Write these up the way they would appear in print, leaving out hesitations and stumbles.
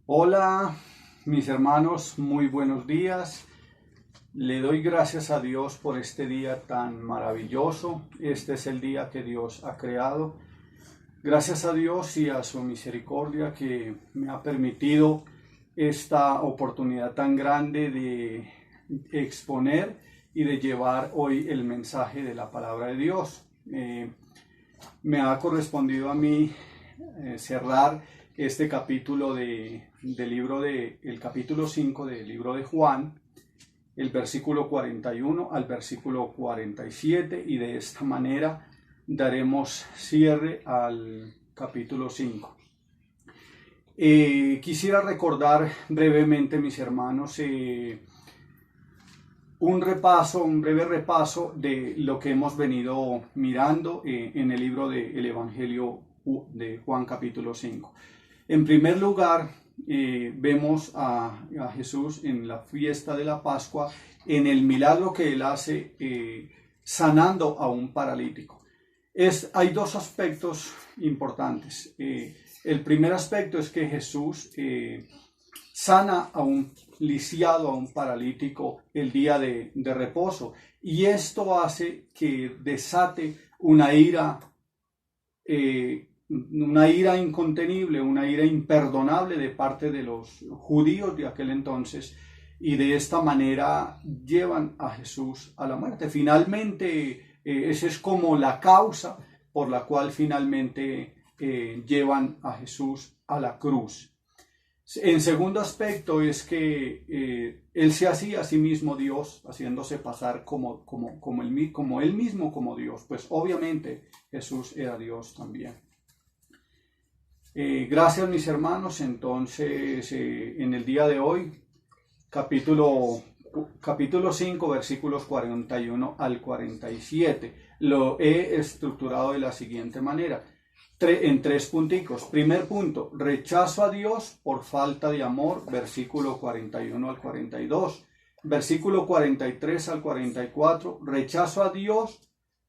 Hola, mis hermanos, muy buenos días. Le doy gracias a Dios por este día tan maravilloso. Este es el día que Dios ha creado. Gracias a Dios y a su misericordia que me ha permitido esta oportunidad tan grande de exponer y de llevar hoy el mensaje de la palabra de Dios. Me ha correspondido a mí cerrar este capítulo el capítulo 5 del libro de Juan, el versículo 41 al versículo 47, y de esta manera daremos cierre al capítulo 5. Quisiera recordar brevemente, mis hermanos, un breve repaso de lo que hemos venido mirando en el libro del Evangelio de Juan capítulo 5. En primer lugar, vemos a Jesús en la fiesta de la Pascua, en el milagro que él hace sanando a un paralítico. Hay dos aspectos importantes. El primer aspecto es que Jesús sana a un lisiado, a un paralítico el día de reposo, y esto hace que desate una ira incontenible, una ira imperdonable de parte de los judíos de aquel entonces, y de esta manera llevan a Jesús a la muerte. Finalmente, esa es como la causa por la cual finalmente llevan a Jesús a la cruz. En segundo aspecto es que él se hacía a sí mismo Dios, haciéndose pasar como él mismo como Dios, pues obviamente Jesús era Dios también. Gracias, mis hermanos. Entonces, en el día de hoy, capítulo 5, versículos 41 al 47, lo he estructurado de la siguiente manera. En tres punticos. Primer punto, rechazo a Dios por falta de amor, versículo 41 al 42. Versículo 43 al 44, rechazo a Dios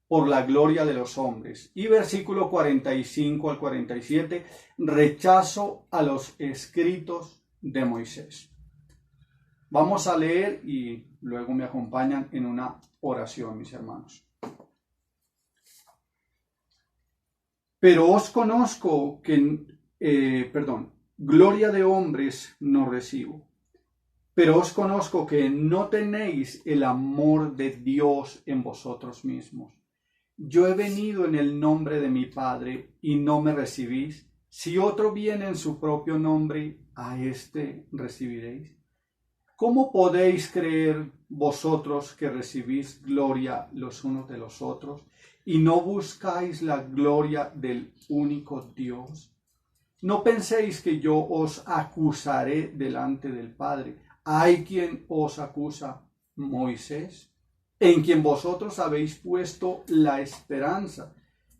por la gloria de los hombres. Y versículo 45 al 47, rechazo a los escritos de Moisés. Vamos a leer y luego me acompañan en una oración, mis hermanos. Pero os conozco gloria de hombres no recibo. Pero os conozco que no tenéis el amor de Dios en vosotros mismos. Yo he venido en el nombre de mi Padre y no me recibís. Si otro viene en su propio nombre, a éste recibiréis. ¿Cómo podéis creer vosotros que recibís gloria los unos de los otros y no buscáis la gloria del único Dios? No penséis que yo os acusaré delante del Padre. ¿Hay quien os acusa? Moisés, en quien vosotros habéis puesto la esperanza.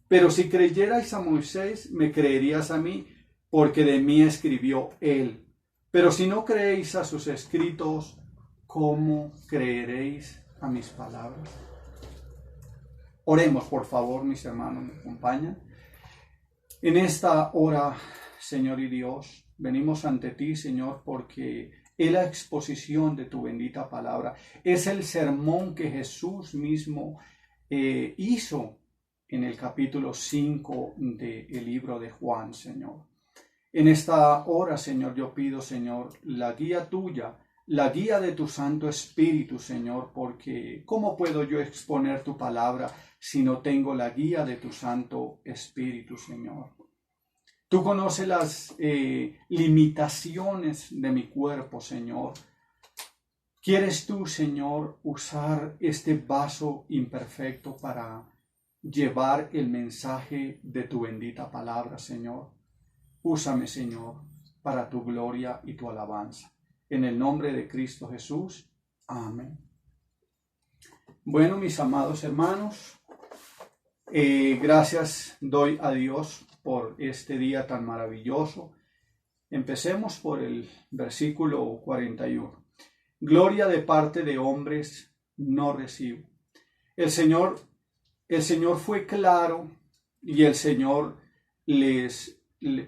Pero si creyerais a Moisés, me creerías a mí, porque de mí escribió él. Pero si no creéis a sus escritos, ¿cómo creeréis a mis palabras? Oremos, por favor, mis hermanos, me acompañan. En esta hora, Señor y Dios, venimos ante ti, Señor, porque es la exposición de tu bendita palabra. Es el sermón que Jesús mismo hizo en el capítulo 5 del libro de Juan, Señor. En esta hora, Señor, yo pido, Señor, la guía tuya, la guía de tu Santo Espíritu, Señor, porque ¿cómo puedo yo exponer tu palabra si no tengo la guía de tu Santo Espíritu, Señor? Tú conoces las limitaciones de mi cuerpo, Señor. ¿Quieres tú, Señor, usar este vaso imperfecto para llevar el mensaje de tu bendita palabra, Señor? Úsame, Señor, para tu gloria y tu alabanza. En el nombre de Cristo Jesús. Amén. Bueno, mis amados hermanos, gracias doy a Dios por este día tan maravilloso. Empecemos por el versículo 41. Gloria de parte de hombres no recibo. El Señor fue claro y el Señor les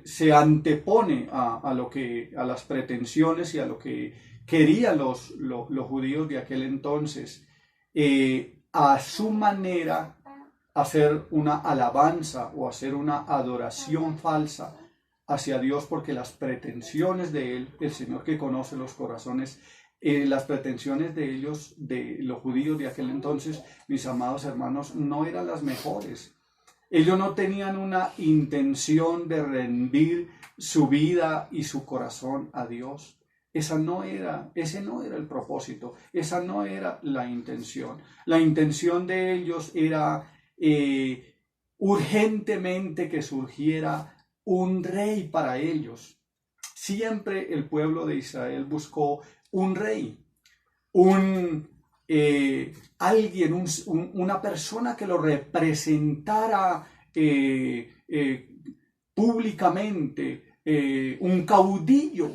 se antepone a las pretensiones y a lo que querían los judíos de aquel entonces, a su manera hacer una alabanza o hacer una adoración falsa hacia Dios, porque las pretensiones de él, el Señor que conoce los corazones, las pretensiones de ellos, de los judíos de aquel entonces, mis amados hermanos, no eran las mejores. Ellos no tenían una intención de rendir su vida y su corazón a Dios. Ese no era el propósito, esa no era la intención. La intención de ellos era urgentemente que surgiera un rey para ellos. Siempre el pueblo de Israel buscó un rey, alguien, una persona que lo representara públicamente, un caudillo.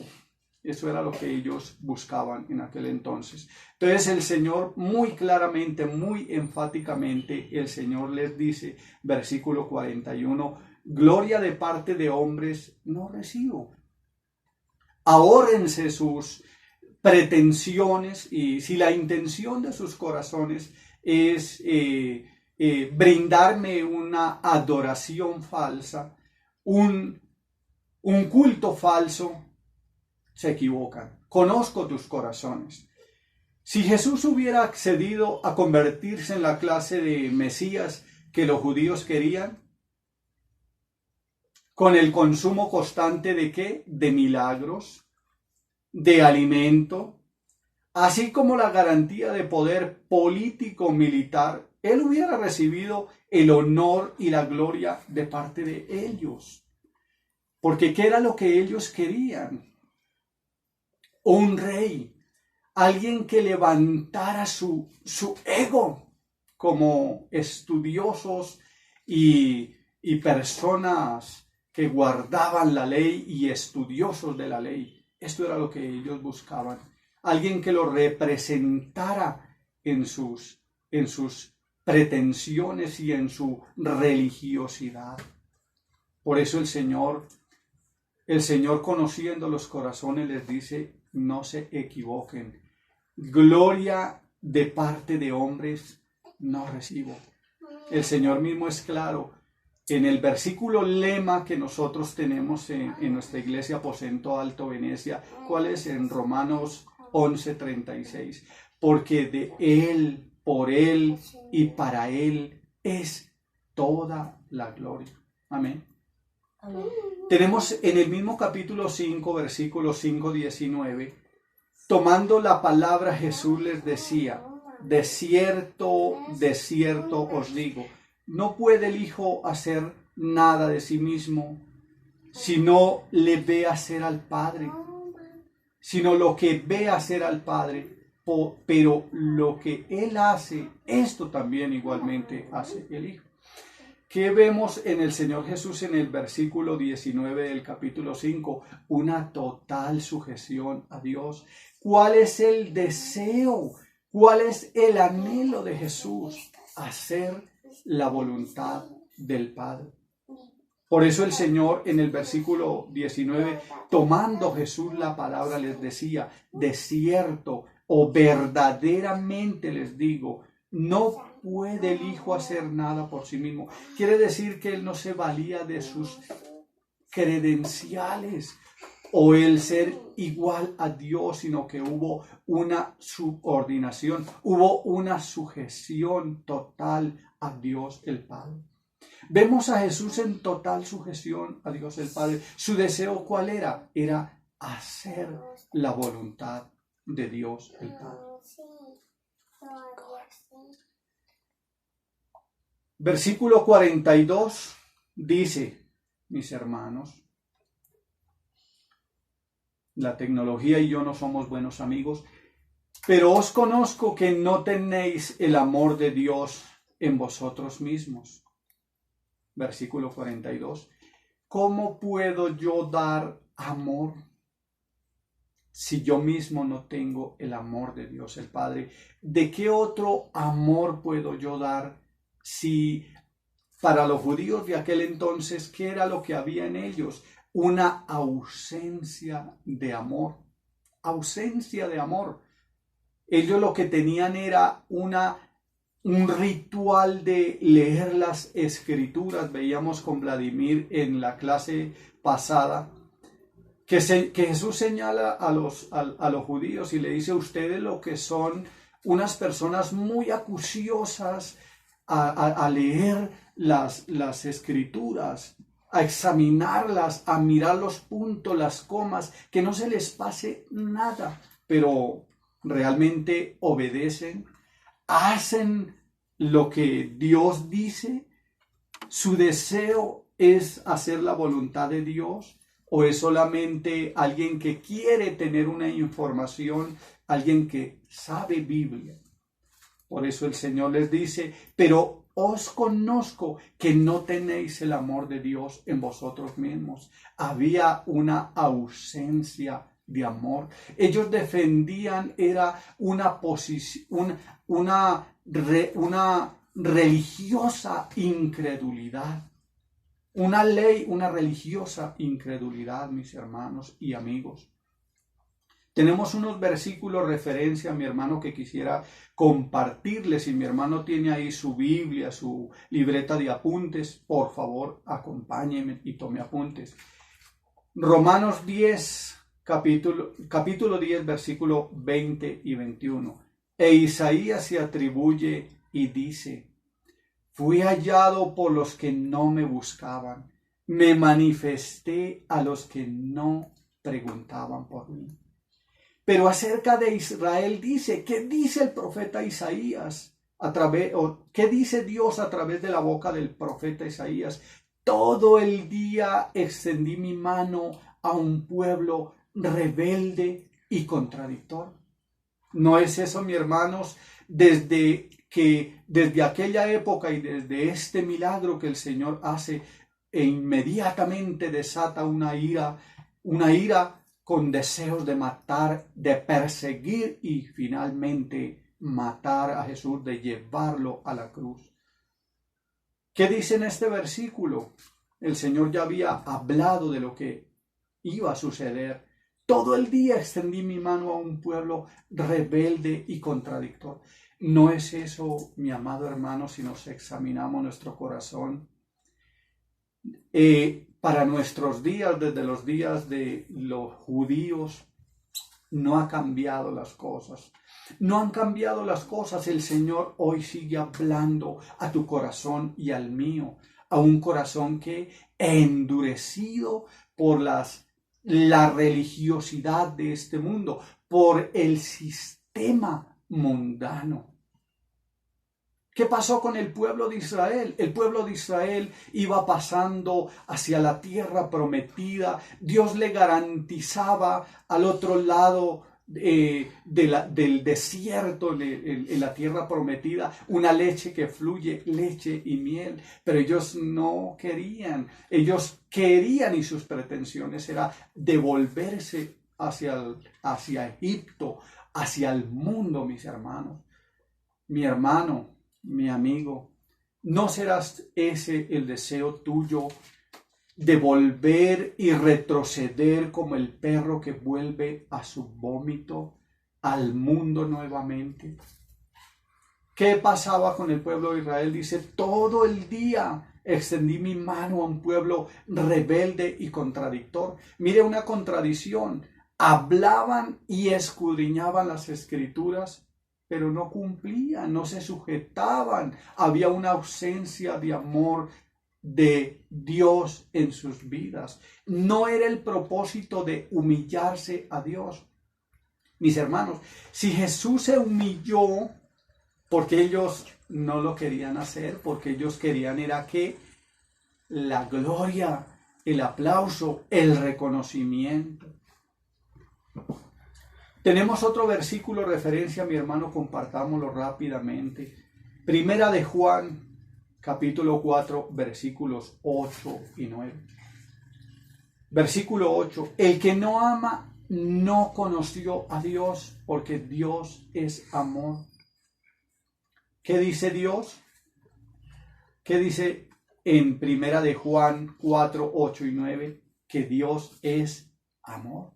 Eso era lo que ellos buscaban en aquel entonces. Entonces el Señor muy claramente, muy enfáticamente, el Señor les dice, versículo 41, gloria de parte de hombres no recibo. Ahórrense sus pretensiones, y si la intención de sus corazones es brindarme una adoración falsa, un culto falso, se equivocan. Conozco tus corazones. Si Jesús hubiera accedido a convertirse en la clase de Mesías que los judíos querían, con el consumo constante de ¿qué? De milagros, de alimento, así como la garantía de poder político militar, él hubiera recibido el honor y la gloria de parte de ellos. Porque ¿qué era lo que ellos querían? Un rey, alguien que levantara su ego como estudiosos y personas que guardaban la ley y estudiosos de la ley. Esto era lo que ellos buscaban. Alguien que lo representara en sus pretensiones y en su religiosidad. Por eso el Señor conociendo los corazones les dice, no se equivoquen. Gloria de parte de hombres no recibo. El Señor mismo es claro. En el versículo lema que nosotros tenemos en nuestra iglesia Aposento Alto Venecia, ¿cuál es? En Romanos 11:36. Porque de Él, por Él y para Él es toda la gloria. Amén. Amén. Tenemos en el mismo capítulo 5, versículo 5:19, tomando la palabra Jesús les decía, de cierto, os digo, no puede el Hijo hacer nada de sí mismo, sino le ve hacer al Padre, sino lo que ve hacer al Padre, pero lo que Él hace, esto también igualmente hace el Hijo. ¿Qué vemos en el Señor Jesús en el versículo 19 del capítulo 5? Una total sujeción a Dios. ¿Cuál es el deseo? ¿Cuál es el anhelo de Jesús? Hacer la voluntad del Padre. Por eso el Señor en el versículo 19, tomando Jesús la palabra, les decía, de cierto o verdaderamente les digo, no puede el Hijo hacer nada por sí mismo. Quiere decir que Él no se valía de sus credenciales o el ser igual a Dios, sino que hubo una subordinación, hubo una sujeción total a Dios el Padre. Vemos a Jesús en total sujeción a Dios el Padre. Su deseo, ¿cuál era? Era hacer la voluntad de Dios el Padre. Versículo 42 dice, mis hermanos, la tecnología y yo no somos buenos amigos, pero os conozco que no tenéis el amor de Dios en vosotros mismos. Versículo 42. ¿Cómo puedo yo dar amor si yo mismo no tengo el amor de Dios el Padre? ¿De qué otro amor puedo yo dar si Para los judíos de aquel entonces, ¿qué era lo que había en ellos? Una ausencia de amor. Ausencia de amor. Ellos lo que tenían era un ritual de leer las escrituras. Veíamos con Vladimir en la clase pasada que Jesús señala a los judíos y le dice: ustedes lo que son unas personas muy acuciosas a leer las escrituras, a examinarlas, a mirar los puntos, las comas, que no se les pase nada, pero realmente obedecen, hacen lo que Dios dice. Su deseo es hacer la voluntad de Dios, o es solamente alguien que quiere tener una información, alguien que sabe Biblia. Por eso el Señor les dice: pero os conozco que no tenéis el amor de Dios en vosotros mismos. Había una ausencia de amor. Ellos defendían era una posición, una religiosa incredulidad. Una ley, una religiosa incredulidad, mis hermanos y amigos. Tenemos unos versículos referencia, mi hermano, que quisiera compartirles. Si mi hermano tiene ahí su Biblia, su libreta de apuntes, por favor, acompáñeme y tome apuntes. Romanos 10, capítulo 10, versículo 20 y 21. E Isaías se atribuye y dice: fui hallado por los que no me buscaban, me manifesté a los que no preguntaban por mí. Pero acerca de Israel dice: ¿qué dice el profeta Isaías? ¿Qué dice Dios a través de la boca del profeta Isaías? Todo el día extendí mi mano a un pueblo rebelde y contradictor. ¿No es eso, mis hermanos? Desde aquella época y desde este milagro que el Señor hace, e inmediatamente desata una ira con deseos de matar, de perseguir y finalmente matar a Jesús, de llevarlo a la cruz. ¿Qué dice en este versículo? El Señor ya había hablado de lo que iba a suceder. Todo el día extendí mi mano a un pueblo rebelde y contradictor. ¿No es eso, mi amado hermano, si nos examinamos nuestro corazón? Para nuestros días, desde los días de los judíos, no ha cambiado las cosas. No han cambiado las cosas. El Señor hoy sigue hablando a tu corazón y al mío, a un corazón que endurecido por la religiosidad de este mundo, por el sistema mundano. ¿Qué pasó con el pueblo de Israel? El pueblo de Israel iba pasando hacia la tierra prometida. Dios le garantizaba al otro lado del desierto, en la tierra prometida, una leche que fluye, leche y miel. Pero ellos no querían. Ellos querían, y sus pretensiones era devolverse hacia Egipto, hacia el mundo, mis hermanos. Mi hermano, mi amigo, ¿no serás ese el deseo tuyo de volver y retroceder como el perro que vuelve a su vómito, al mundo nuevamente? ¿Qué pasaba con el pueblo de Israel? Dice: todo el día extendí mi mano a un pueblo rebelde y contradictor. Mire, una contradicción. Hablaban y escudriñaban las escrituras, pero no cumplían, no se sujetaban. Había una ausencia de amor de Dios en sus vidas. No era el propósito de humillarse a Dios. Mis hermanos, si Jesús se humilló, porque ellos no lo querían hacer, porque ellos querían era que la gloria, el aplauso, el reconocimiento. Tenemos otro versículo referencia, mi hermano, compartámoslo rápidamente. Primera de Juan, capítulo 4, versículos 8 y 9. Versículo 8. El que no ama no conoció a Dios, porque Dios es amor. ¿Qué dice Dios? ¿Qué dice en Primera de Juan 4, 8 y 9 que Dios es amor.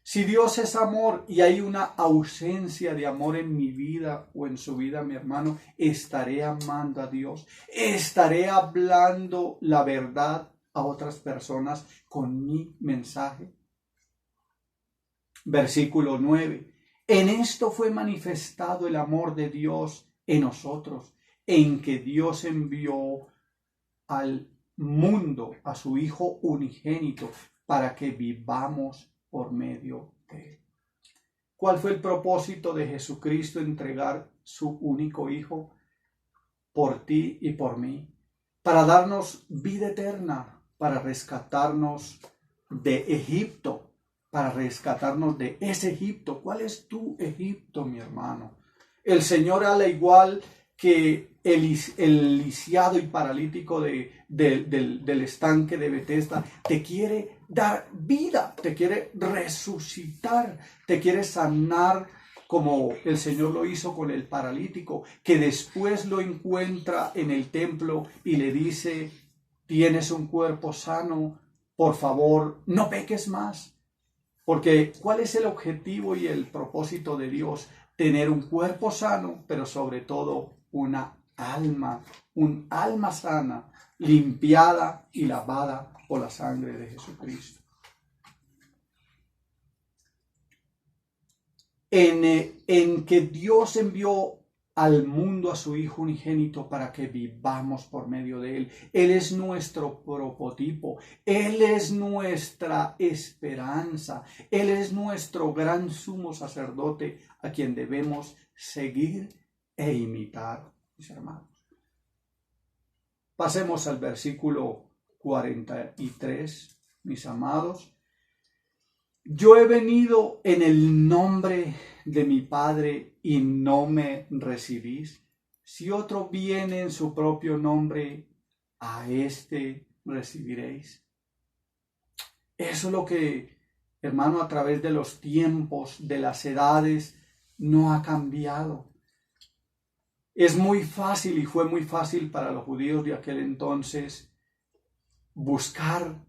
Si Dios es amor y hay una ausencia de amor en mi vida o en su vida, mi hermano, estaré amando a Dios, estaré hablando la verdad a otras personas con mi mensaje. Versículo 9. En esto fue manifestado el amor de Dios en nosotros, en que Dios envió al mundo a su Hijo unigénito para que vivamos por medio de él. ¿Cuál fue el propósito de Jesucristo entregar su único Hijo por ti y por mí? Para darnos vida eterna, para rescatarnos de Egipto, para rescatarnos de ese Egipto. ¿Cuál es tu Egipto, mi hermano? El Señor, al igual que el lisiado y paralítico del estanque de Betesda, te quiere dar vida, te quiere resucitar, te quiere sanar, como el Señor lo hizo con el paralítico, que después lo encuentra en el templo y le dice: tienes un cuerpo sano, por favor, no peques más. Porque ¿cuál es el objetivo y el propósito de Dios? Tener un cuerpo sano, pero sobre todo un alma sana, limpiada y lavada por la sangre de Jesucristo. En que Dios envió al mundo a su Hijo unigénito para que vivamos por medio de Él. Él es nuestro prototipo, Él es nuestra esperanza, Él es nuestro gran sumo sacerdote a quien debemos seguir e imitar, mis hermanos. Pasemos al versículo 43, mis amados. Yo he venido en el nombre de mi Padre y no me recibís. Si otro viene en su propio nombre, a éste recibiréis. Eso es lo que, hermano, a través de los tiempos, de las edades, no ha cambiado. Es muy fácil y fue muy fácil para los judíos de aquel entonces buscar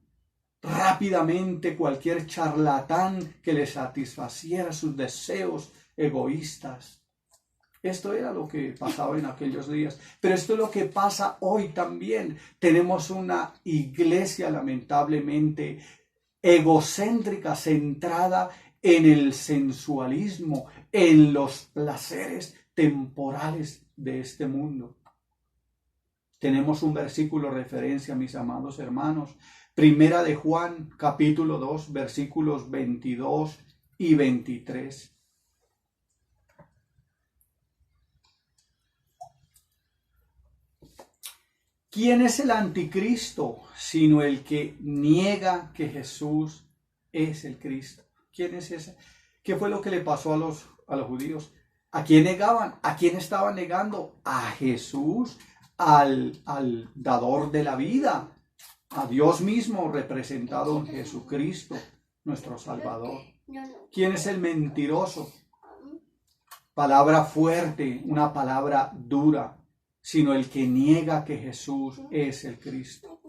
rápidamente cualquier charlatán que les satisfaciera sus deseos egoístas. Esto era lo que pasaba en aquellos días, pero esto es lo que pasa hoy también. Tenemos una iglesia lamentablemente egocéntrica, centrada en el sensualismo, en los placeres temporales de este mundo. Tenemos un versículo referencia, mis amados hermanos. Primera de Juan, capítulo 2, versículos 22 y 23. ¿Quién es el anticristo sino el que niega que Jesús es el Cristo? ¿Quién es ese? ¿Qué fue lo que le pasó a los judíos? ¿A quién negaban? ¿A quién estaban negando? A Jesús, al dador de la vida, a Dios mismo representado en Jesucristo, nuestro Salvador. ¿Quién es el mentiroso? Palabra fuerte, una palabra dura, sino el que niega que Jesús es el Cristo.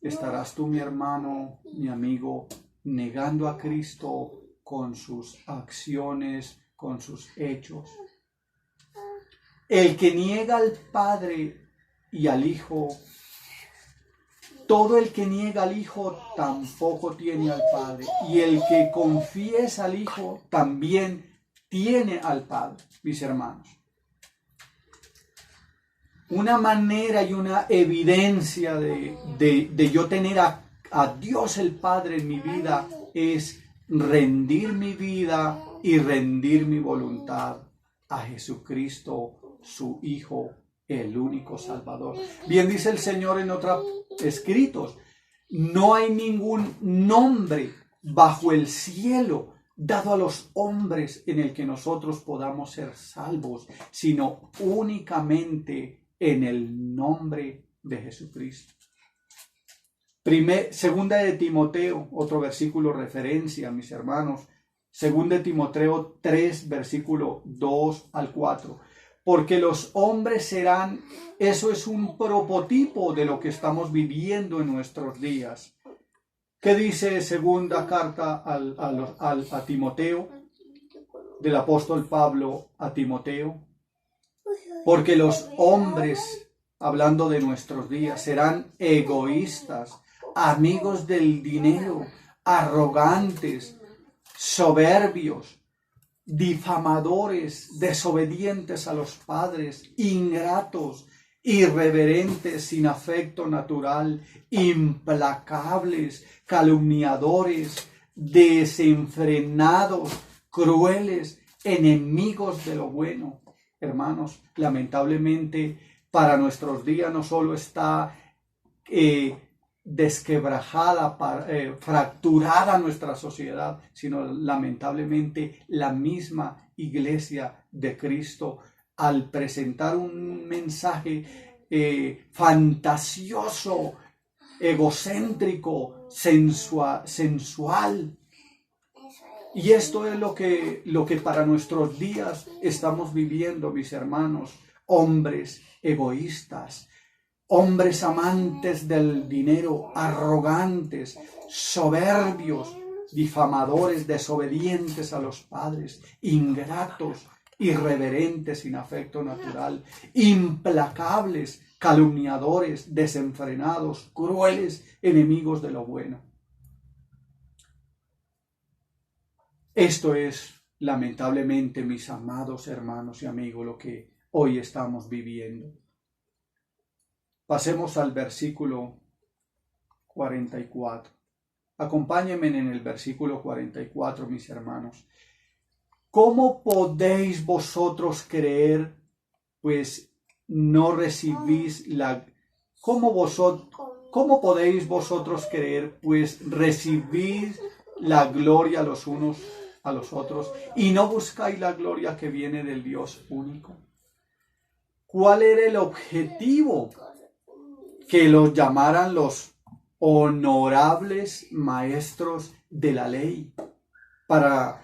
¿Estarás tú, mi hermano, mi amigo, negando a Cristo con sus acciones, con sus hechos? El que niega al Padre y al Hijo, todo el que niega al Hijo tampoco tiene al Padre. Y el que confiesa al Hijo también tiene al Padre, mis hermanos. Una manera y una evidencia de yo tener a Dios el Padre en mi vida es rendir mi vida y rendir mi voluntad a Jesucristo, su Hijo, el único Salvador. Bien dice el Señor en otros escritos: no hay ningún nombre bajo el cielo dado a los hombres en el que nosotros podamos ser salvos, sino únicamente en el nombre de Jesucristo. Segunda de Timoteo, otro versículo referencia, mis hermanos. Segunda de Timoteo 3, versículo 2 al 4. porque los hombres serán, eso es un prototipo de lo que estamos viviendo en nuestros días. ¿Qué dice segunda carta a Timoteo, del apóstol Pablo a Timoteo? Porque los hombres, hablando de nuestros días, serán egoístas, amigos del dinero, arrogantes, soberbios, difamadores, desobedientes a los padres, ingratos, irreverentes, sin afecto natural, implacables, calumniadores, desenfrenados, crueles, enemigos de lo bueno. Hermanos, lamentablemente para nuestros días no solo está desquebrajada, fracturada nuestra sociedad, sino lamentablemente la misma iglesia de Cristo, al presentar un mensaje fantasioso, egocéntrico, sensual. Y esto es lo que para nuestros días estamos viviendo, mis hermanos. Hombres egoístas, hombres amantes del dinero, arrogantes, soberbios, difamadores, desobedientes a los padres, ingratos, irreverentes, sin afecto natural, implacables, calumniadores, desenfrenados, crueles, enemigos de lo bueno. Esto es, lamentablemente, mis amados hermanos y amigos, lo que hoy estamos viviendo. Pasemos al versículo 44. Acompáñenme en el versículo 44, mis hermanos. ¿Cómo podéis vosotros creer, pues no recibís la... ¿Cómo podéis vosotros creer, pues recibís la gloria los unos a los otros y no buscáis la gloria que viene del Dios único? ¿Cuál era el objetivo? Que los llamaran los honorables maestros de la ley para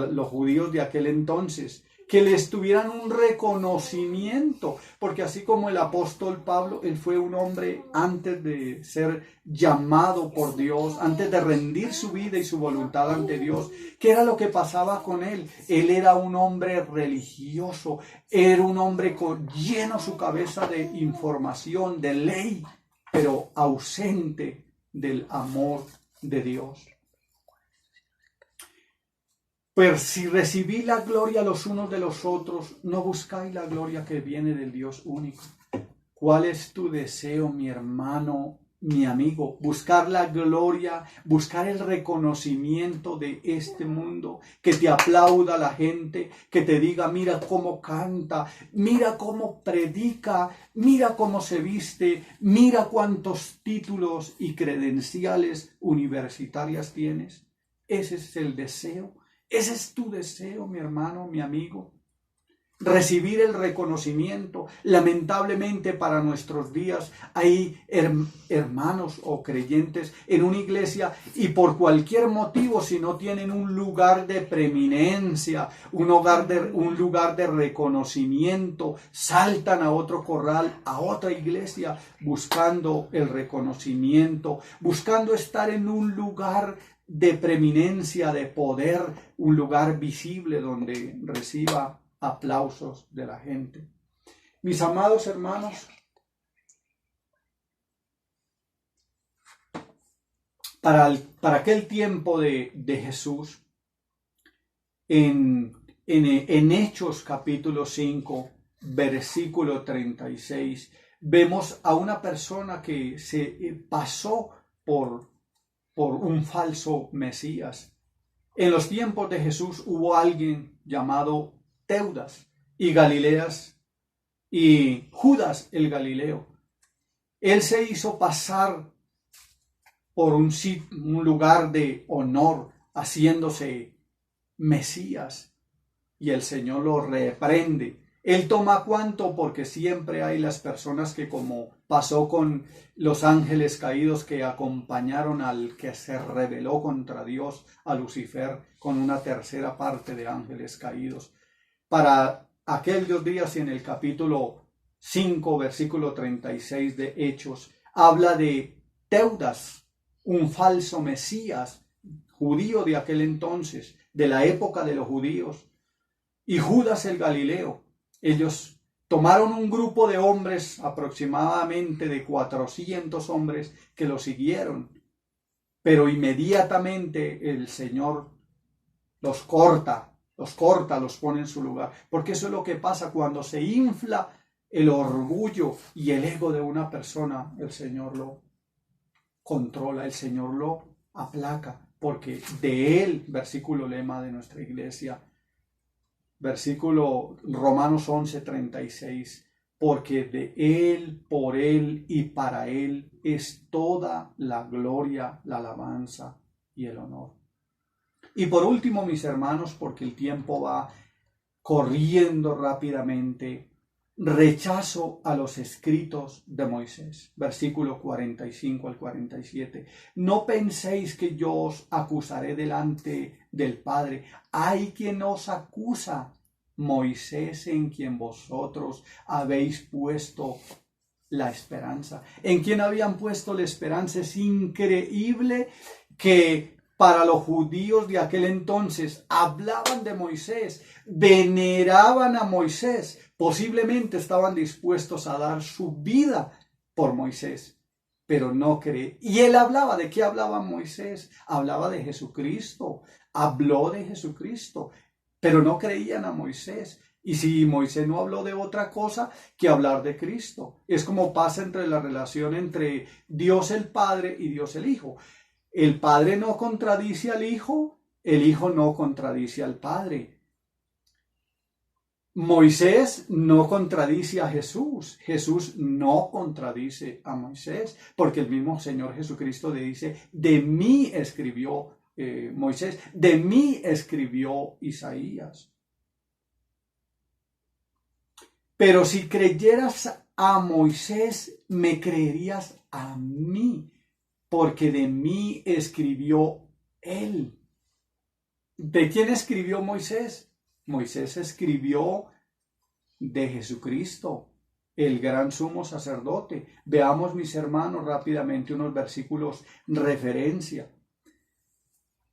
los judíos de aquel entonces, que les tuvieran un reconocimiento, porque así como el apóstol Pablo, él fue un hombre antes de ser llamado por Dios, antes de rendir su vida y su voluntad ante Dios. ¿Qué era lo que pasaba con él? Él era un hombre religioso, era un hombre lleno su cabeza de información, de ley, pero ausente del amor de Dios. Pues si recibís la gloria los unos de los otros, no buscáis la gloria que viene del Dios único. ¿Cuál es tu deseo, mi hermano, mi amigo? Buscar la gloria, buscar el reconocimiento de este mundo, que te aplauda la gente, que te diga, mira cómo canta, mira cómo predica, mira cómo se viste, mira cuántos títulos y credenciales universitarias tienes. Ese es el deseo. Ese es tu deseo, mi hermano, mi amigo. Recibir el reconocimiento. Lamentablemente para nuestros días hay hermanos o creyentes en una iglesia y por cualquier motivo, si no tienen un lugar de preeminencia, un lugar de reconocimiento, saltan a otro corral, a otra iglesia, buscando el reconocimiento, buscando estar en un lugar de preeminencia, de poder, un lugar visible donde reciba aplausos de la gente. Mis amados hermanos, para aquel tiempo de Jesús, en Hechos capítulo 5, versículo 36, vemos a una persona que se pasó por un falso Mesías. En los tiempos de Jesús hubo alguien llamado Teudas y Galileas y Judas el Galileo. Él se hizo pasar por un lugar de honor, haciéndose Mesías, y el Señor lo reprende. Él toma cuánto, porque siempre hay las personas que, como pasó con los ángeles caídos que acompañaron al que se rebeló contra Dios, a Lucifer, con una tercera parte de ángeles caídos, para aquellos días y en el capítulo 5, versículo 36 de Hechos, habla de Teudas, un falso Mesías judío de aquel entonces, de la época de los judíos, y Judas el Galileo. Ellos tomaron un grupo de hombres, aproximadamente de 400 hombres, que lo siguieron, pero inmediatamente el Señor los corta, los pone en su lugar, porque eso es lo que pasa cuando se infla el orgullo y el ego de una persona. El Señor lo controla, el Señor lo aplaca, porque de Él, versículo lema de nuestra iglesia, versículo Romanos 11:36, porque de Él, por Él y para Él es toda la gloria, la alabanza y el honor. Y por último, mis hermanos, porque el tiempo va corriendo rápidamente, rechazo a los escritos de Moisés, versículo 45 al 47. No penséis que yo os acusaré delante del Padre. Hay quien os acusa, Moisés, en quien vosotros habéis puesto la esperanza. ¿En quién habían puesto la esperanza? Es increíble que para los judíos de aquel entonces hablaban de Moisés, veneraban a Moisés, posiblemente estaban dispuestos a dar su vida por Moisés, pero no creen. Y él hablaba, ¿de qué hablaba Moisés? Hablaba de Jesucristo, habló de Jesucristo, pero no creían a Moisés. Y si Moisés no habló de otra cosa que hablar de Cristo, es como pasa entre la relación entre Dios el Padre y Dios el Hijo. El Padre no contradice al Hijo, el Hijo no contradice al Padre. Moisés no contradice a Jesús, Jesús no contradice a Moisés, porque el mismo Señor Jesucristo le dice, de mí escribió Moisés, de mí escribió Isaías. Pero si creyeras a Moisés, me creerías a mí, porque de mí escribió él. ¿De quién escribió Moisés? Moisés escribió de Jesucristo, el gran sumo sacerdote. Veamos, mis hermanos, rápidamente unos versículos referencia.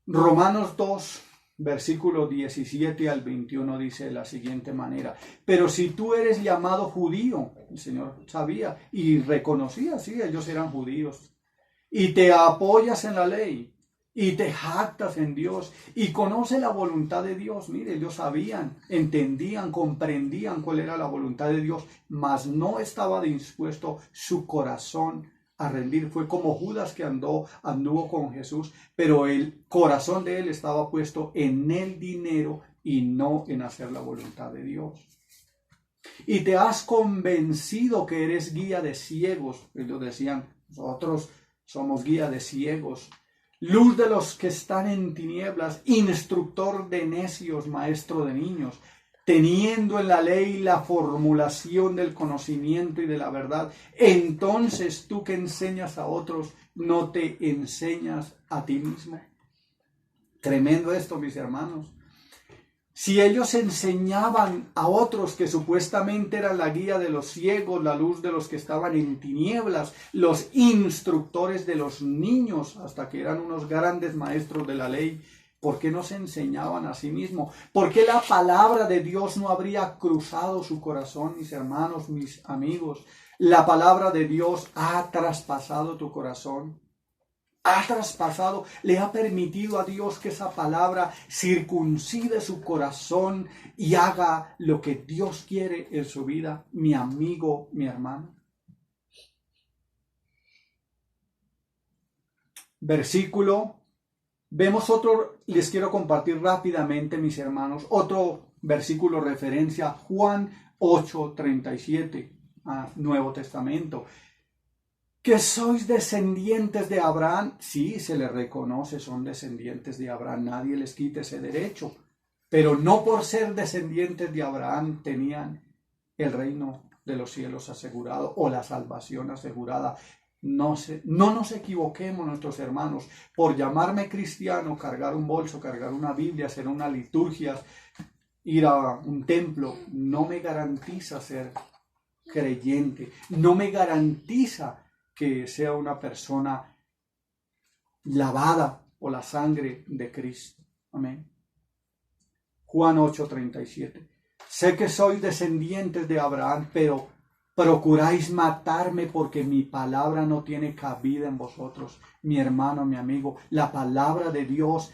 Romanos 2, versículo 17 al 21 dice de la siguiente manera: pero si tú eres llamado judío, el Señor sabía y reconocía, sí, ellos eran judíos, y te apoyas en la ley, y te jactas en Dios, y conoces la voluntad de Dios. Mire, ellos sabían, entendían, comprendían cuál era la voluntad de Dios, mas no estaba dispuesto su corazón a rendir. Fue como Judas que anduvo con Jesús, pero el corazón de él estaba puesto en el dinero y no en hacer la voluntad de Dios. Y te has convencido que eres guía de ciegos. Ellos decían, nosotros somos guía de ciegos, luz de los que están en tinieblas, instructor de necios, maestro de niños, teniendo en la ley la formulación del conocimiento y de la verdad. Entonces tú que enseñas a otros, ¿no te enseñas a ti mismo? Tremendo esto, mis hermanos. Si ellos enseñaban a otros que supuestamente eran la guía de los ciegos, la luz de los que estaban en tinieblas, los instructores de los niños, hasta que eran unos grandes maestros de la ley, ¿por qué no se enseñaban a sí mismos? ¿Por qué la palabra de Dios no habría cruzado su corazón, mis hermanos, mis amigos? La palabra de Dios ha traspasado tu corazón. Ha traspasado, le ha permitido a Dios que esa palabra circuncide su corazón y haga lo que Dios quiere en su vida, mi amigo, mi hermano. Versículo, vemos otro, les quiero compartir rápidamente, mis hermanos, otro versículo referencia, Juan 8:37, Nuevo Testamento. ¿Que sois descendientes de Abraham? Sí, se les reconoce, son descendientes de Abraham, nadie les quita ese derecho, pero no por ser descendientes de Abraham tenían el reino de los cielos asegurado o la salvación asegurada. No nos equivoquemos, nuestros hermanos, por llamarme cristiano, cargar un bolso, cargar una Biblia, hacer unas liturgias, ir a un templo no me garantiza ser creyente, no me garantiza que sea una persona lavada por la sangre de Cristo. Amén. Juan 8:37. Sé que sois descendientes de Abraham, pero procuráis matarme porque mi palabra no tiene cabida en vosotros. Mi hermano, mi amigo, la palabra de Dios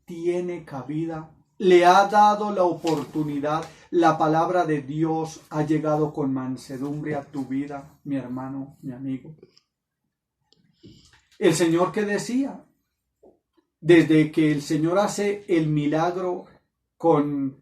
tiene cabida. Le ha dado la oportunidad. La palabra de Dios ha llegado con mansedumbre a tu vida, mi hermano, mi amigo. El Señor que decía, desde que el Señor hace el milagro con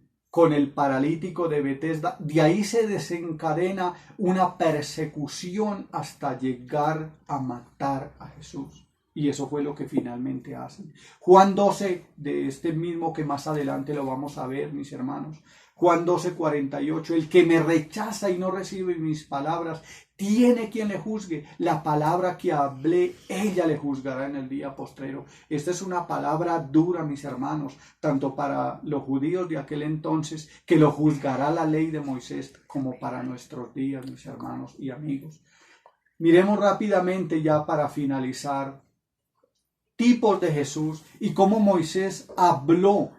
el paralítico de Betesda, de ahí se desencadena una persecución hasta llegar a matar a Jesús. Y eso fue lo que finalmente hacen. Juan 12, de este mismo que más adelante lo vamos a ver, mis hermanos. Juan 12:48, el que me rechaza y no recibe mis palabras, tiene quien le juzgue. La palabra que hablé, ella le juzgará en el día postrero. Esta es una palabra dura, mis hermanos, tanto para los judíos de aquel entonces, que lo juzgará la ley de Moisés, como para nuestros días, mis hermanos y amigos. Miremos rápidamente ya para finalizar tipos de Jesús y cómo Moisés habló.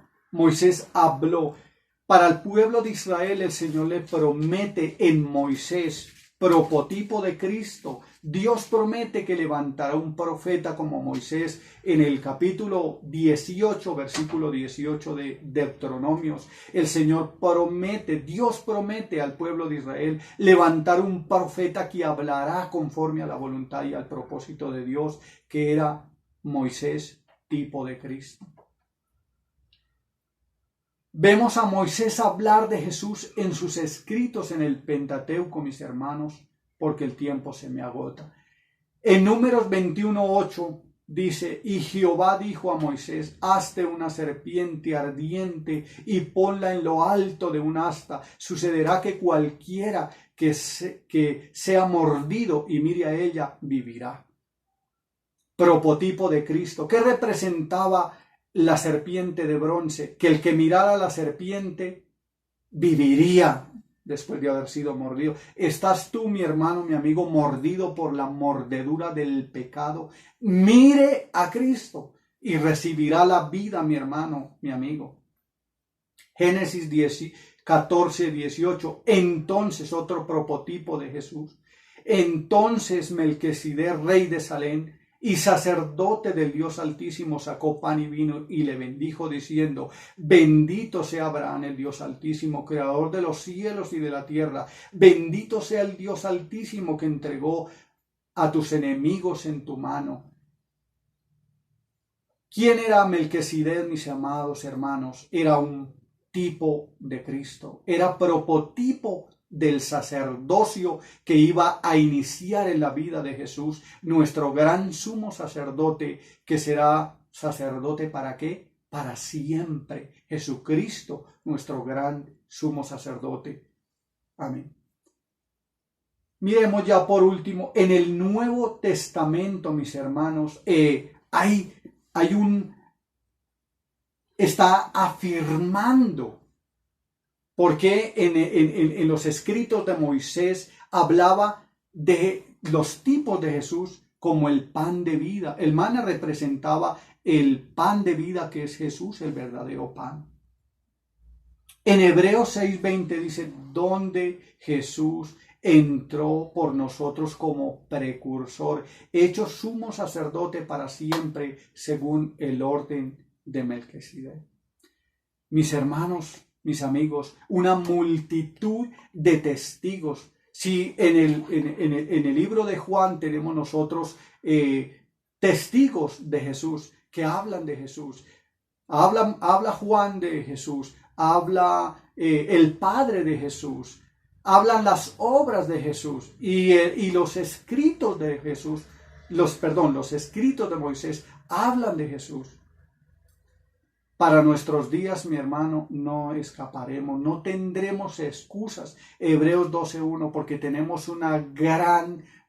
Para el pueblo de Israel, el Señor le promete en Moisés, prototipo de Cristo. Dios promete que levantará un profeta como Moisés en el capítulo 18, versículo 18 de Deuteronomios. El Señor promete, Dios promete al pueblo de Israel levantar un profeta que hablará conforme a la voluntad y al propósito de Dios, que era Moisés, tipo de Cristo. Vemos a Moisés hablar de Jesús en sus escritos en el Pentateuco, mis hermanos, porque el tiempo se me agota. En Números 21:8 dice, y Jehová dijo a Moisés, hazte una serpiente ardiente y ponla en lo alto de un asta. Sucederá que cualquiera que sea mordido y mire a ella, vivirá. Prototipo de Cristo. ¿Qué representaba la serpiente de bronce? Que el que mirara a la serpiente viviría después de haber sido mordido. ¿Estás tú, mi hermano, mi amigo, mordido por la mordedura del pecado? Mire a Cristo y recibirá la vida, mi hermano, mi amigo. Génesis 14:18. Entonces, otro prototipo de Jesús. Entonces Melquisedec, rey de Salem y sacerdote del Dios Altísimo, sacó pan y vino y le bendijo diciendo, bendito sea Abraham, el Dios Altísimo, creador de los cielos y de la tierra. Bendito sea el Dios Altísimo que entregó a tus enemigos en tu mano. ¿Quién era Melquisedec, mis amados hermanos? Era un tipo de Cristo. Era prototipo del sacerdocio que iba a iniciar en la vida de Jesús, nuestro gran sumo sacerdote, que será sacerdote ¿para qué? Para siempre. Jesucristo, nuestro gran sumo sacerdote. Amén. Miremos ya por último, en el Nuevo Testamento, mis hermanos, está afirmando. Porque en los escritos de Moisés hablaba de los tipos de Jesús como el pan de vida. El maná representaba el pan de vida, que es Jesús, el verdadero pan. En Hebreos 6:20 dice, donde Jesús entró por nosotros como precursor, hecho sumo sacerdote para siempre, según el orden de Melquisedec. Mis hermanos, mis amigos, una multitud de testigos. Si en el libro de Juan tenemos nosotros testigos de Jesús que hablan de Jesús. Habla Juan de Jesús, habla el Padre de Jesús, hablan las obras de Jesús y los escritos de Jesús, los escritos de Moisés hablan de Jesús. Para nuestros días, mi hermano, no escaparemos, no tendremos excusas. Hebreos 12:1, porque tenemos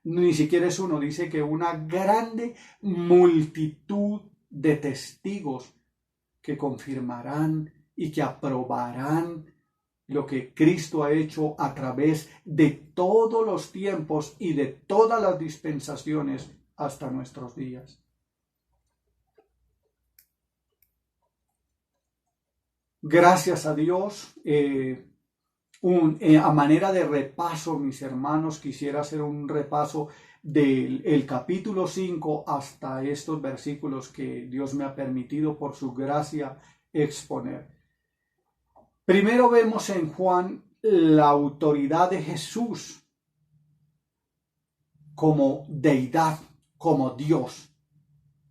ni siquiera es uno, dice que una grande multitud de testigos que confirmarán y que aprobarán lo que Cristo ha hecho a través de todos los tiempos y de todas las dispensaciones hasta nuestros días. Gracias a Dios. A manera de repaso, mis hermanos, quisiera hacer un repaso del capítulo 5 hasta estos versículos que Dios me ha permitido por su gracia exponer. Primero vemos en Juan la autoridad de Jesús como deidad, como Dios.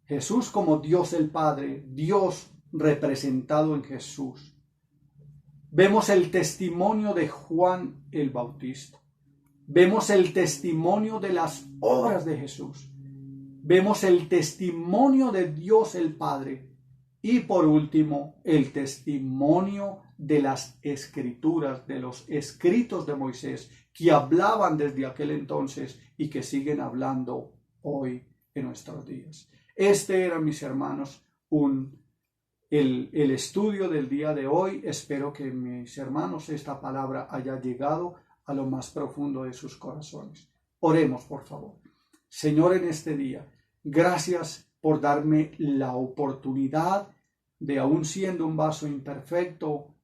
Jesús como Dios el Padre, Dios representado en Jesús. Vemos el testimonio de Juan el Bautista. Vemos el testimonio de las obras de Jesús. Vemos el testimonio de Dios el Padre. Y por último, el testimonio de las Escrituras, de los escritos de Moisés, que hablaban desde aquel entonces y que siguen hablando hoy en nuestros días. Este era, mis hermanos, el estudio del día de hoy. Espero que, mis hermanos, esta palabra haya llegado a lo más profundo de sus corazones. Oremos, por favor. Señor, en este día, gracias por darme la oportunidad de, aun siendo un vaso imperfecto,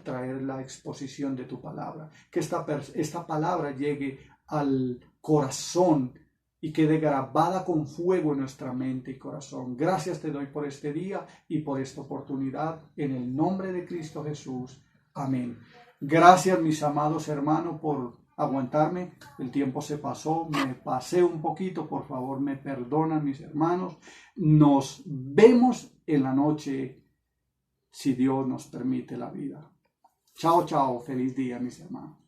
traer la exposición de tu palabra. Que esta palabra llegue al corazón y quede grabada con fuego en nuestra mente y corazón. Gracias te doy por este día y por esta oportunidad, en el nombre de Cristo Jesús. Amén. Gracias, mis amados hermanos, por aguantarme. El tiempo se pasó, me pasé un poquito, por favor me perdonan, mis hermanos. Nos vemos en la noche, si Dios nos permite la vida. Chao, chao, feliz día, mis hermanos.